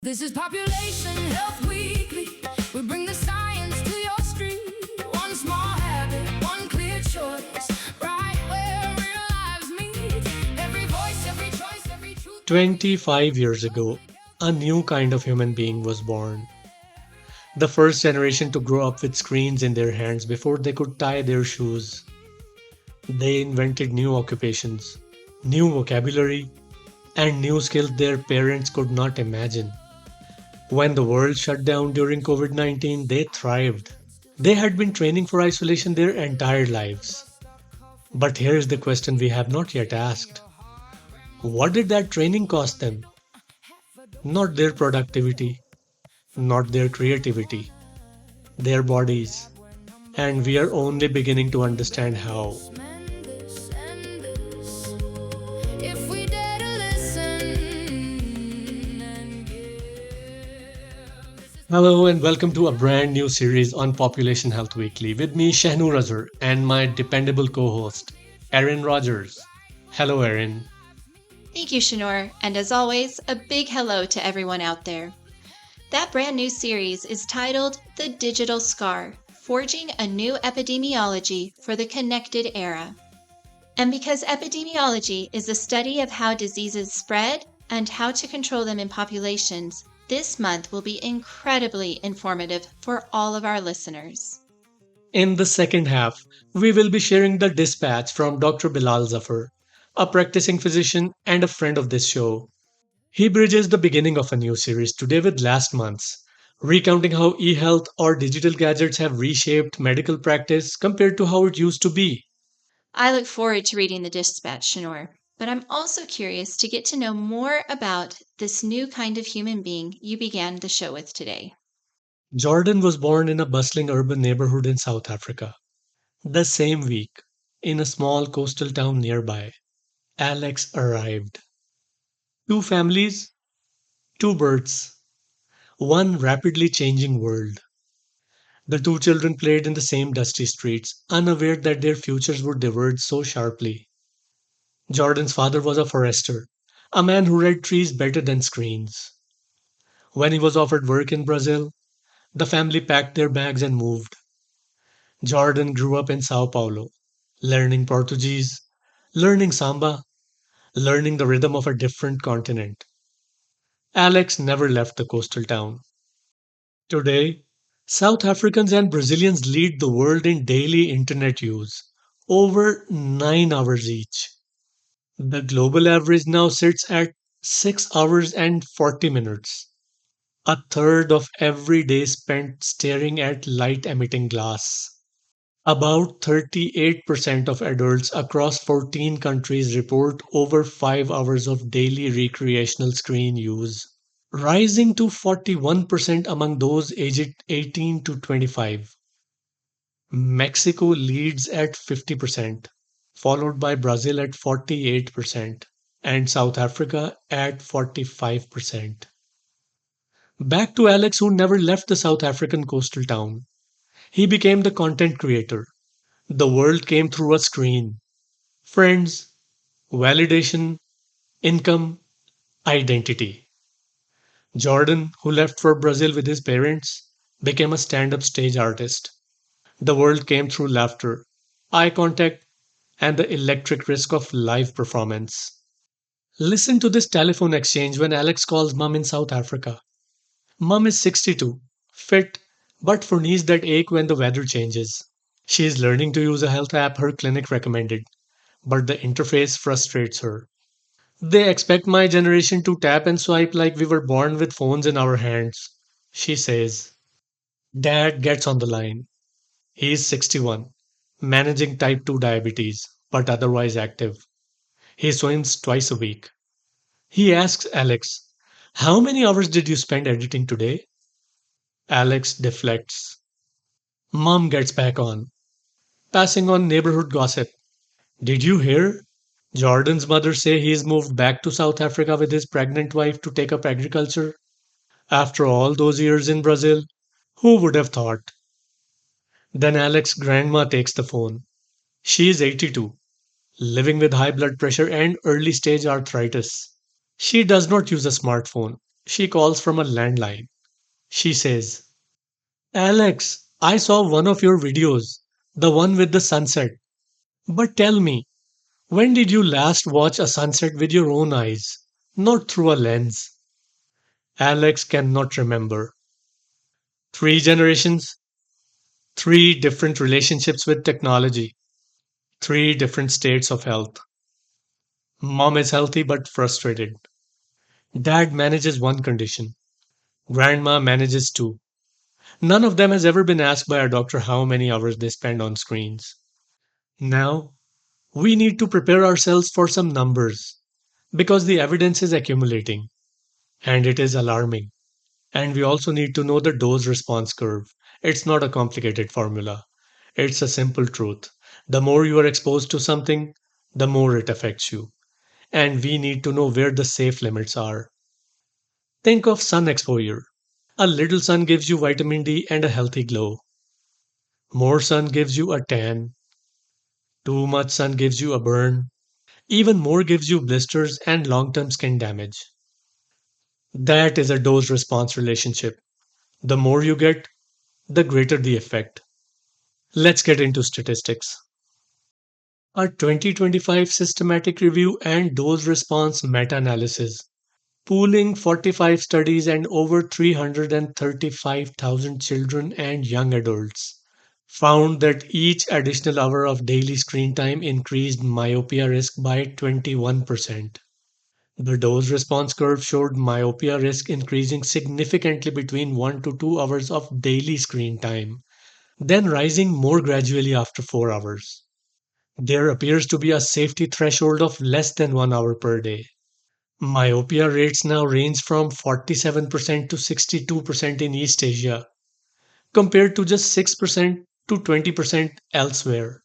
This is Population Health Weekly. We bring the science to your street. One small habit, one clear choice. Right where real lives meet. Every voice, every choice, every truth. 25 years ago, a new kind of human being was born. The first generation to grow up with screens in their hands before they could tie their shoes. They invented new occupations, new vocabulary, and new skills their parents could not imagine. When the world shut down during COVID 19, they thrived. They had been training for isolation their entire lives. But here's the question we have not yet asked: what did that training cost them? Not their productivity, not their creativity, their bodies. And we are only beginning to understand how. Mend this and this. If we dare to listen and give. Hello and welcome to a brand new series on Population Health Weekly with me, Shehnoor, and my dependable co host, Erin Rogers. Hello, Erin. Thank you, Shehnoor, and as always, a big hello to everyone out there. That brand new series is titled The Digital Scar: Forging a New Epidemiology for the Connected Era. And because epidemiology is the study of how diseases spread and how to control them in populations, this month will be incredibly informative for all of our listeners. In the second half, we will be sharing the dispatch from Dr. Bilal Zafar, a practicing physician and a friend of this show. He bridges the beginning of a new series today with last month's, recounting how eHealth or digital gadgets have reshaped medical practice compared to how it used to be. I look forward to reading the dispatch, Shehnoor, but I'm also curious to get to know more about this new kind of human being you began the show with today. Jordan was born in a bustling urban neighborhood in South Africa. The same week, in a small coastal town nearby, Alex arrived. Two families, two births, one rapidly changing world. The two children played in the same dusty streets, unaware that their futures would diverge so sharply. Jordan's father was a forester, a man who read trees better than screens. When he was offered work in Brazil, the family packed their bags and moved. Jordan grew up in Sao Paulo, learning Portuguese, learning samba, learning the rhythm of a different continent. Alex never left the coastal town. Today, South Africans and Brazilians lead the world in daily internet use, over 9 hours each. The global average now sits at 6 hours and 40 minutes, a third of every day spent staring at light emitting glass. About 38% of adults across 14 countries report over 5 hours of daily recreational screen use, rising to 41% among those aged 18 to 25. Mexico leads at 50%, followed by Brazil at 48%, and South Africa at 45%. Back to Alex, who never left the South African coastal town. He became the content creator. The world came through a screen. Friends, validation, income, identity. Jordan, who left for Brazil with his parents, became a stand up stage artist. The world came through laughter, eye contact, and the electric risk of live performance. Listen to this telephone exchange when Alex calls mum in South Africa. Mum is 62, fit, but for knees that ache when the weather changes. She is learning to use a health app her clinic recommended, but the interface frustrates her. They expect my generation to tap and swipe like we were born with phones in our hands, she says. Dad gets on the line. He is 61, managing type 2 diabetes, but otherwise active. He swims twice a week. He asks Alex, "How many hours did you spend editing today?" Alex deflects. Mom gets back on, passing on neighborhood gossip. "Did you hear? Jordan's mother say he's moved back to South Africa with his pregnant wife to take up agriculture. After all those years in Brazil, who would have thought?" Then Alex's grandma takes the phone. She is 82, living with high blood pressure and early stage arthritis. She does not use a smartphone. She calls from a landline. She says, Alex, I saw one of your videos, the one with the sunset. But tell me, when did you last watch a sunset with your own eyes, not through a lens? Alex cannot remember. 3 generations, 3 different relationships with technology, 3 different states of health. Mom is healthy but frustrated. Dad manages one condition. Grandma manages two. None of them has ever been asked by a doctor how many hours they spend on screens. Now, we need to prepare ourselves for some numbers because the evidence is accumulating and it is alarming. And we also need to know the dose response curve. It's not a complicated formula, it's a simple truth. The more you are exposed to something, the more it affects you. And we need to know where the safe limits are. Think of sun exposure. A little sun gives you vitamin D and a healthy glow. More sun gives you a tan. Too much sun gives you a burn. Even more gives you blisters and long term skin damage. That is a dose response relationship. The more you get, the greater the effect. Let's get into statistics. A 2025 systematic review and dose response meta analysis, pooling 45 studies and over 335,000 children and young adults, found that each additional hour of daily screen time increased myopia risk by 21%. The dose response curve showed myopia risk increasing significantly between 1 to 2 hours of daily screen time, then rising more gradually after 4 hours. There appears to be a safety threshold of less than 1 hour per day. Myopia rates now range from 47% to 62% in East Asia, compared to just 6% to 20% elsewhere.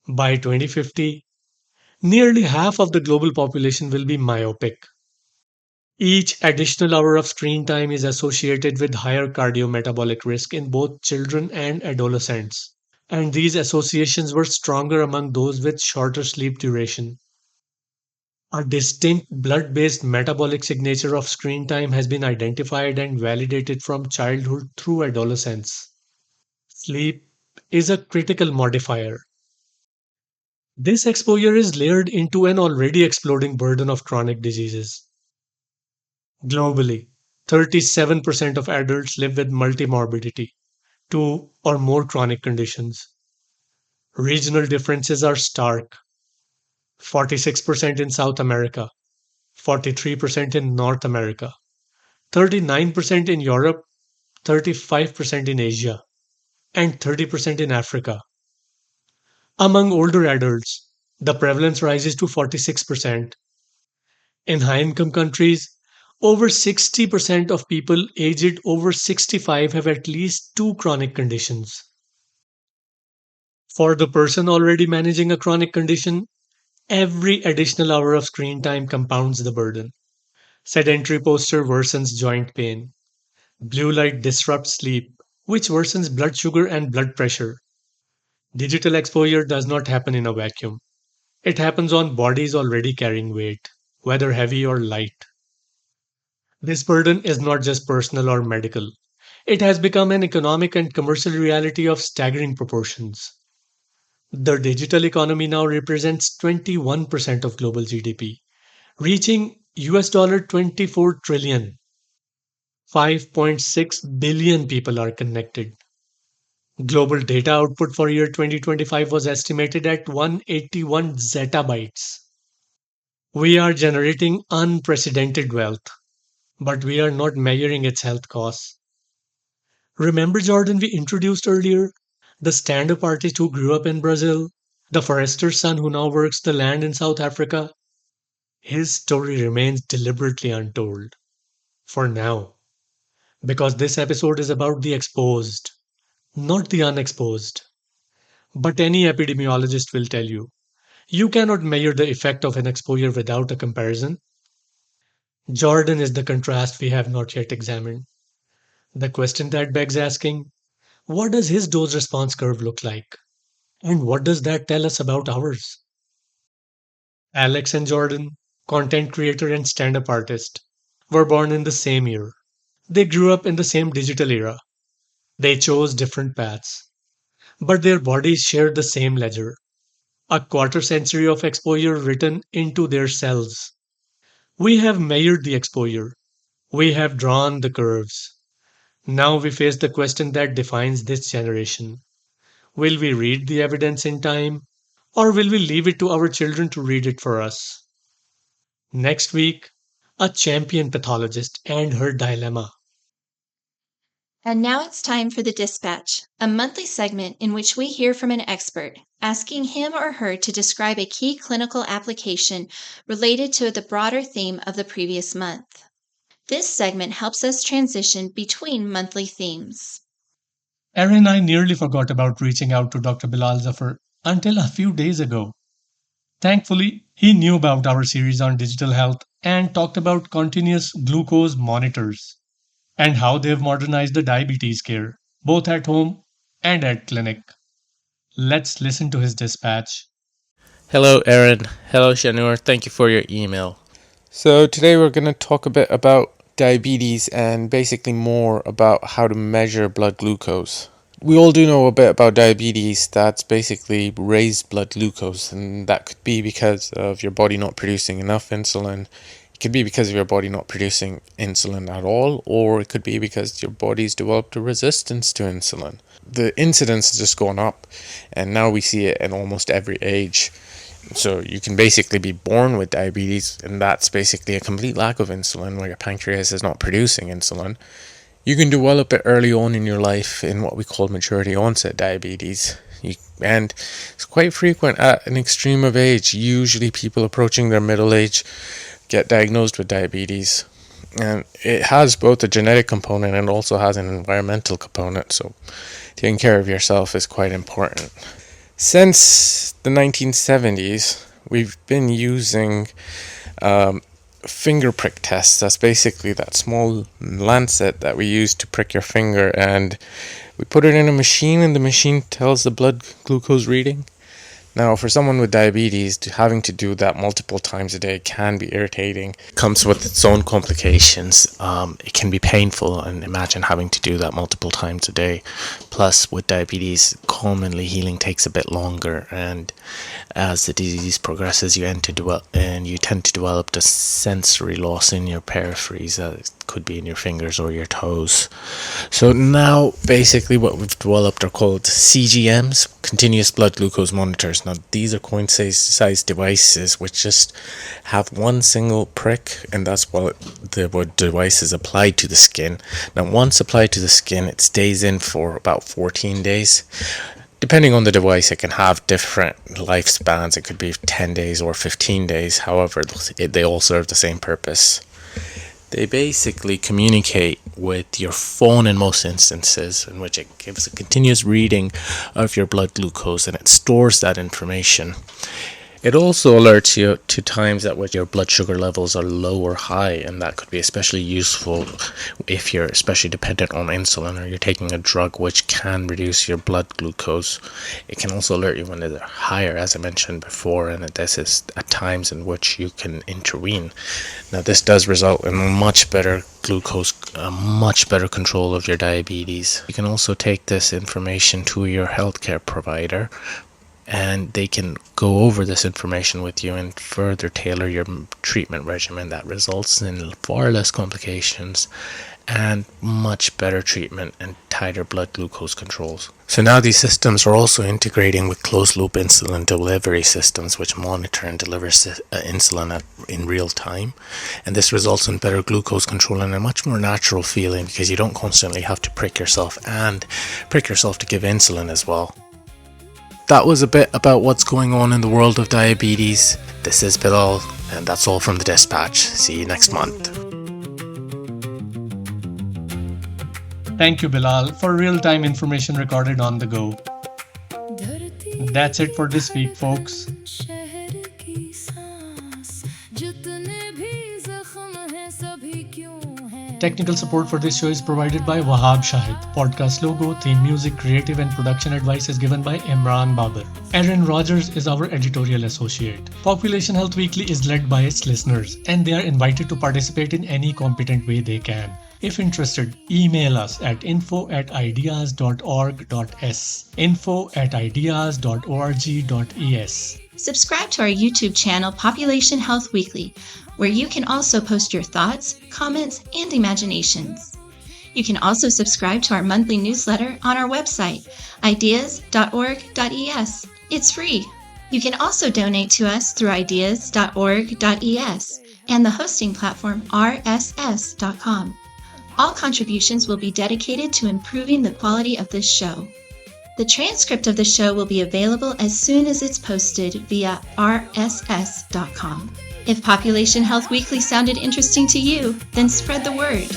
By 2050, nearly half of the global population will be myopic. Each additional hour of screen time is associated with higher cardiometabolic risk in both children and adolescents, and these associations were stronger among those with shorter sleep duration. A distinct blood based metabolic signature of screen time has been identified and validated from childhood through adolescence. Sleep is a critical modifier. This exposure is layered into an already exploding burden of chronic diseases. Globally, 37% of adults live with multimorbidity, 2 or more chronic conditions. Regional differences are stark: 46% in South America, 43% in North America, 39% in Europe, 35% in Asia, and 30% in Africa. Among older adults, the prevalence rises to 46%. In high income countries, over 60% of people aged over 65 have at least 2 chronic conditions. For the person already managing a chronic condition, every additional hour of screen time compounds the burden. Sedentary posture worsens joint pain. Blue light disrupts sleep, which worsens blood sugar and blood pressure. Digital exposure does not happen in a vacuum. It happens on bodies already carrying weight, whether heavy or light. This burden is not just personal or medical. It has become an economic and commercial reality of staggering proportions. The digital economy now represents 21% of global GDP, reaching US $24 trillion. 5.6 billion people are connected. Global data output for year 2025 was estimated at 181 zettabytes. We are generating unprecedented wealth, but we are not measuring its health costs. Remember Jordan we introduced earlier? The stand up artist who grew up in Brazil? The forester's son who now works the land in South Africa? His story remains deliberately untold. For now. Because this episode is about the exposed, not the unexposed. But any epidemiologist will tell you, you cannot measure the effect of an exposure without a comparison. Jordan is the contrast we have not yet examined. The question that begs asking, what does his dose response curve look like? And what does that tell us about ours? Alex and Jordan, content creator and stand up artist. were born in the same year. They grew up in the same digital era. They chose different paths, but their bodies shared the same ledger, a quarter century of exposure written into their cells. We have measured the exposure. We have drawn the curves. Now we face the question that defines this generation. Will we read the evidence in time, or will we leave it to our children to read it for us? Next week, a champion pathologist and her dilemma. And now it's time for the Dispatch, a monthly segment in which we hear from an expert, asking him or her to describe a key clinical application related to the broader theme of the previous month. This segment helps us transition between monthly themes. Erin and I nearly forgot about reaching out to Dr. Bilal Zafar until a few days ago. Thankfully, he knew about our series on digital health and talked about continuous glucose monitors and how they've modernized the diabetes care, both at home and at clinic. Let's listen to his dispatch. Hello, Erin. Hello, Shehnoor. Thank you for your email. So, today we're going to talk a bit about diabetes and basically more about how to measure blood glucose. We all do know a bit about diabetes. That's basically raised blood glucose, and that could be because of your body not producing enough insulin. It could be because of your body not producing insulin at all, or it could be because your body's developed a resistance to insulin. The incidence has just gone up, and now we see it in almost every age. So you can basically be born with diabetes, and that's basically a complete lack of insulin where your pancreas is not producing insulin. You can develop it early on in your life in what we call maturity onset diabetes. And it's quite frequent at an extreme of age. Usually people approaching their middle age get diagnosed with diabetes. And it has both a genetic component and also has an environmental component. So taking care of yourself is quite important. Since the 1970s, we've been using finger prick tests. That's basically that small lancet that we use to prick your finger, and we put it in a machine, and the machine tells the blood glucose reading. Now, for someone with diabetes, having to do that multiple times a day can be irritating. It comes with its own complications. It can be painful, and imagine having to do that multiple times a day. Plus, with diabetes, commonly healing takes a bit longer, and as the disease progresses, you tend to develop the sensory loss in your peripheries. It could be in your fingers or your toes. So now, basically, what we've developed are called CGMs, continuous blood glucose monitors. Now, these are coin-sized devices which just have one single prick, and that's what the device is applied to the skin. Now, once applied to the skin, it stays in for about 14 days. Depending on the device, it can have different lifespans. It could be 10 days or 15 days. However, they all serve the same purpose. They basically communicate with your phone in most instances, in which it gives a continuous reading of your blood glucose, and it stores that information. It also alerts you to times at which your blood sugar levels are low or high, and that could be especially useful if you're especially dependent on insulin or you're taking a drug which can reduce your blood glucose. It can also alert you when they're higher, as I mentioned before, and this is at times in which you can intervene. Now, this does result in much better glucose, much better control of your diabetes. You can also take this information to your healthcare provider, and they can go over this information with you and further tailor your treatment regimen that results in far less complications and much better treatment and tighter blood glucose controls. So now these systems are also integrating with closed-loop insulin delivery systems which monitor and deliver insulin in real time, and this results in better glucose control and a much more natural feeling because you don't constantly have to prick yourself to give insulin as well. That was a bit about what's going on in the world of diabetes. This is Bilal, and that's all from the Dispatch. See you next month. Thank you, Bilal, for real-time information recorded on the go. That's it for this week, folks. शहर की सांस जितने भी जख्म हैं सभी क्यों हैं Technical support for this show is provided by Wahab Shahid. Podcast logo, theme music, creative and production advice is given by Imran Babar. Erin Rogers is our editorial associate. Population Health Weekly is led by its listeners, and they are invited to participate in any competent way they can. If interested, email us at info@ideas.org.s, info@ideas.org.es. Subscribe to our YouTube channel, Population Health Weekly, where you can also post your thoughts, comments, and imaginations. You can also subscribe to our monthly newsletter on our website, ideas.org.es. It's free. You can also donate to us through ideas.org.es and the hosting platform rss.com. All contributions will be dedicated to improving the quality of this show. The transcript of the show will be available as soon as it's posted via rss.com. If Population Health Weekly sounded interesting to you, then spread the word.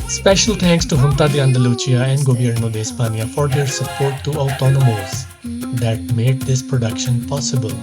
Special thanks to Junta de Andalucía and Gobierno de España for their support to Autónomos that made this production possible.